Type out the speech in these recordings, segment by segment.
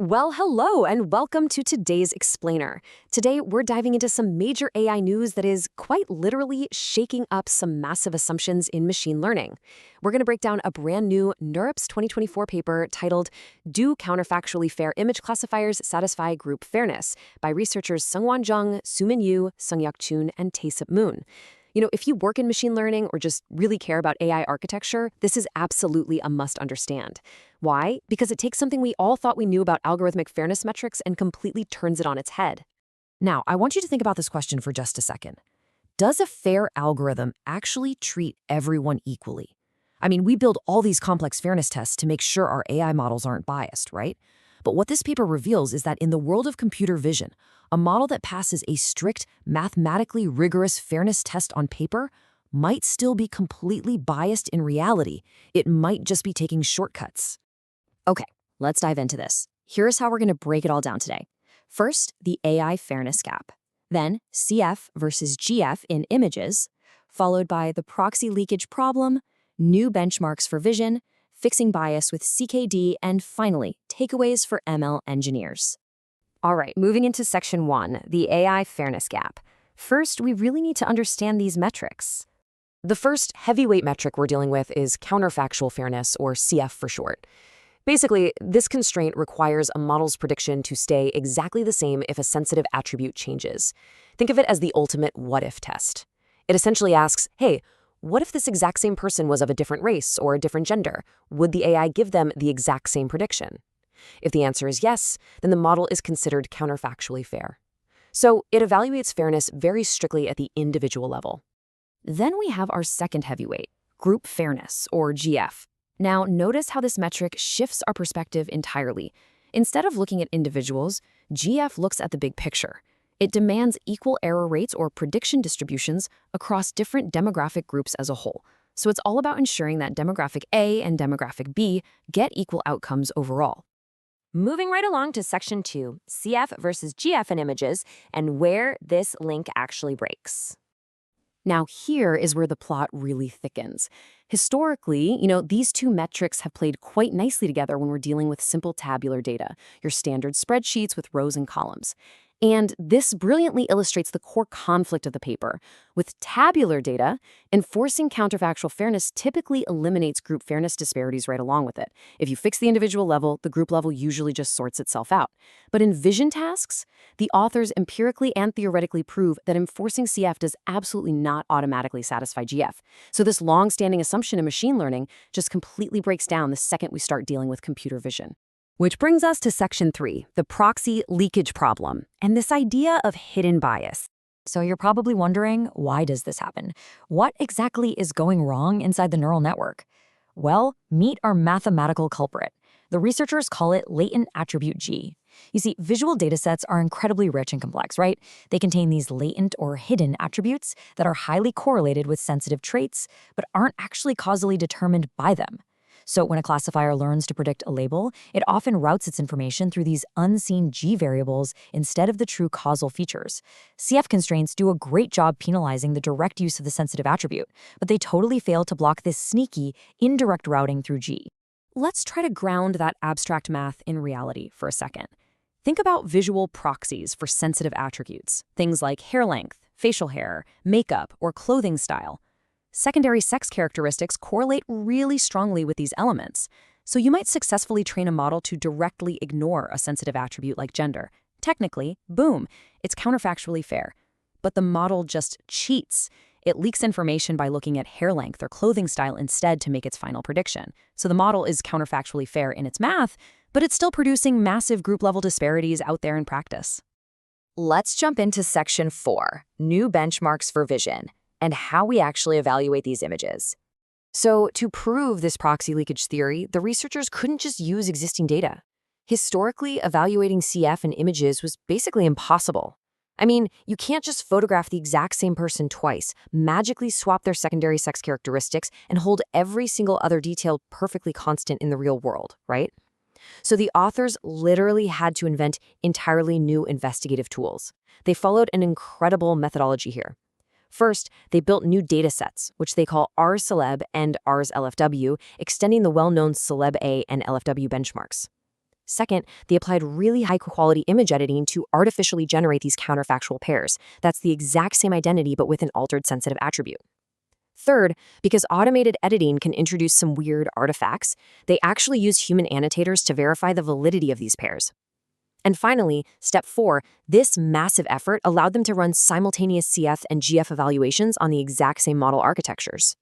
Well, hello, and welcome to today's Explainer. Today, we're diving into some major AI news that is quite literally shaking up some massive assumptions in machine learning. We're going to break down a brand new NeurIPS 2024 paper titled Do Counterfactually Fair Image Classifiers Satisfy Group Fairness by researchers Seungwon Jung, Sumin Yu, Sungyuk Chun, and Taesip Moon. If you work in machine learning or just really care about AI architecture, this is absolutely a must understand. Why? Because it takes something we all thought we knew about algorithmic fairness metrics and completely turns it on its head. Now, I want you to think about this question for just a second. Does a fair algorithm actually treat everyone equally? We build all these complex fairness tests to make sure our AI models aren't biased, right? But what this paper reveals is that in the world of computer vision, a model that passes a strict, mathematically rigorous fairness test on paper might still be completely biased in reality. It might just be taking shortcuts. Okay, let's dive into this. Here's how we're going to break it all down today. First, the AI fairness gap. Then, CF versus GF in images, followed by the proxy leakage problem, new benchmarks for vision, fixing bias with CKD, and finally, takeaways for ML engineers. All right, moving into section 1, the AI fairness gap. First, we really need to understand these metrics. The first heavyweight metric we're dealing with is counterfactual fairness, or CF for short. Basically, this constraint requires a model's prediction to stay exactly the same if a sensitive attribute changes. Think of it as the ultimate what-if test. It essentially asks, hey, what if this exact same person was of a different race or a different gender? Would the AI give them the exact same prediction? If the answer is yes, then the model is considered counterfactually fair. So it evaluates fairness very strictly at the individual level. Then we have our second heavyweight, group fairness, or GF. Now, notice how this metric shifts our perspective entirely. Instead of looking at individuals, GF looks at the big picture. It demands equal error rates or prediction distributions across different demographic groups as a whole. So it's all about ensuring that demographic A and demographic B get equal outcomes overall. Moving right along to section 2, CF versus GF in images, and where this link actually breaks. Now, here is where the plot really thickens. Historically, these two metrics have played quite nicely together when we're dealing with simple tabular data, your standard spreadsheets with rows and columns. And this brilliantly illustrates the core conflict of the paper. With tabular data, enforcing counterfactual fairness typically eliminates group fairness disparities right along with it. If you fix the individual level, the group level usually just sorts itself out. But in vision tasks, the authors empirically and theoretically prove that enforcing CF does absolutely not automatically satisfy GF. So this long-standing assumption in machine learning just completely breaks down the second we start dealing with computer vision. Which brings us to section 3, the proxy leakage problem, and this idea of hidden bias. So you're probably wondering, why does this happen? What exactly is going wrong inside the neural network? Well, meet our mathematical culprit. The researchers call it latent attribute G. You see, visual datasets are incredibly rich and complex, right? They contain these latent or hidden attributes that are highly correlated with sensitive traits, but aren't actually causally determined by them. So when a classifier learns to predict a label, it often routes its information through these unseen G variables instead of the true causal features. CF constraints do a great job penalizing the direct use of the sensitive attribute, but they totally fail to block this sneaky, indirect routing through G. Let's try to ground that abstract math in reality for a second. Think about visual proxies for sensitive attributes, things like hair length, facial hair, makeup, or clothing style. Secondary sex characteristics correlate really strongly with these elements, so you might successfully train a model to directly ignore a sensitive attribute like gender. Technically, boom, it's counterfactually fair. But the model just cheats. It leaks information by looking at hair length or clothing style instead to make its final prediction. So the model is counterfactually fair in its math, but it's still producing massive group-level disparities out there in practice. Let's jump into section 4, new benchmarks for vision, and how we actually evaluate these images. So to prove this proxy leakage theory, the researchers couldn't just use existing data. Historically, evaluating CF in images was basically impossible. You can't just photograph the exact same person twice, magically swap their secondary sex characteristics, and hold every single other detail perfectly constant in the real world, right? So the authors literally had to invent entirely new investigative tools. They followed an incredible methodology here. First, they built new datasets, which they call rCeleb and rLFW, extending the well-known Celeb A and LFW benchmarks. Second, they applied really high-quality image editing to artificially generate these counterfactual pairs. That's the exact same identity, but with an altered sensitive attribute. Third, because automated editing can introduce some weird artifacts, they actually use human annotators to verify the validity of these pairs. And finally, step 4, this massive effort allowed them to run simultaneous CF and GF evaluations on the exact same model architectures.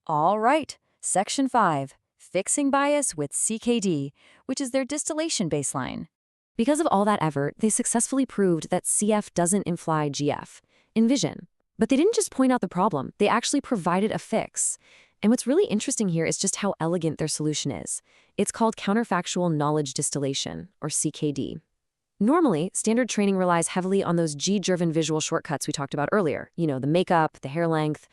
All right, Section 5, Fixing Bias with CKD, which is their distillation baseline. Because of all that effort, they successfully proved that CF doesn't imply GF. Envision. But they didn't just point out the problem, they actually provided a fix. And what's really interesting here is just how elegant their solution is. It's called Counterfactual Knowledge Distillation, or CKD. Normally, standard training relies heavily on those G-driven visual shortcuts we talked about earlier, the makeup, the hair length.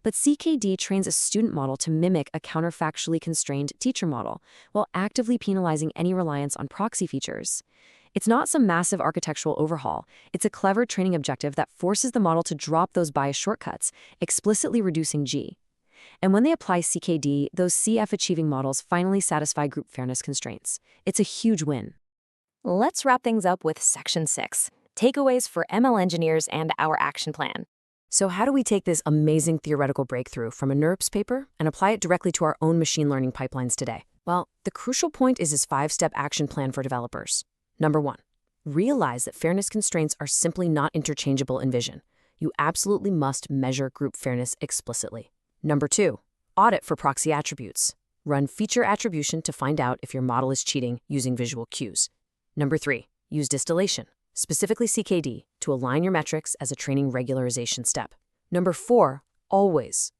But CKD trains a student model to mimic a counterfactually constrained teacher model, while actively penalizing any reliance on proxy features. It's not some massive architectural overhaul. It's a clever training objective that forces the model to drop those bias shortcuts, explicitly reducing G. And when they apply CKD, those CF-achieving models finally satisfy group fairness constraints. It's a huge win. Let's wrap things up with Section 6, Takeaways for ML Engineers and Our Action Plan. So how do we take this amazing theoretical breakthrough from a NURBS paper and apply it directly to our own machine learning pipelines today? Well, the crucial point is his 5-step action plan for developers. Number 1, realize that fairness constraints are simply not interchangeable in vision. You absolutely must measure group fairness explicitly. Number 2, audit for proxy attributes. Run feature attribution to find out if your model is cheating using visual cues. Number 3, use distillation, specifically CKD, to align your metrics as a training regularization step. Number 4, always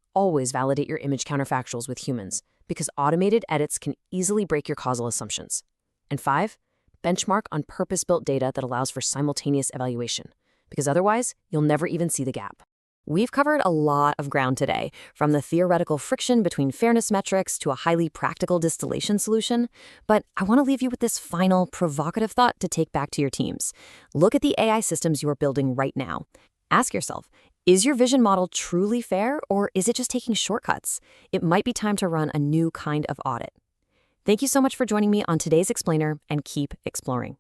validate your image counterfactuals with humans, because automated edits can easily break your causal assumptions. And 5, benchmark on purpose-built data that allows for simultaneous evaluation, because otherwise, you'll never even see the gap. We've covered a lot of ground today, from the theoretical friction between fairness metrics to a highly practical distillation solution. But I want to leave you with this final, provocative thought to take back to your teams. Look at the AI systems you are building right now. Ask yourself, is your vision model truly fair, or is it just taking shortcuts? It might be time to run a new kind of audit. Thank you so much for joining me on today's Explainer, and keep exploring.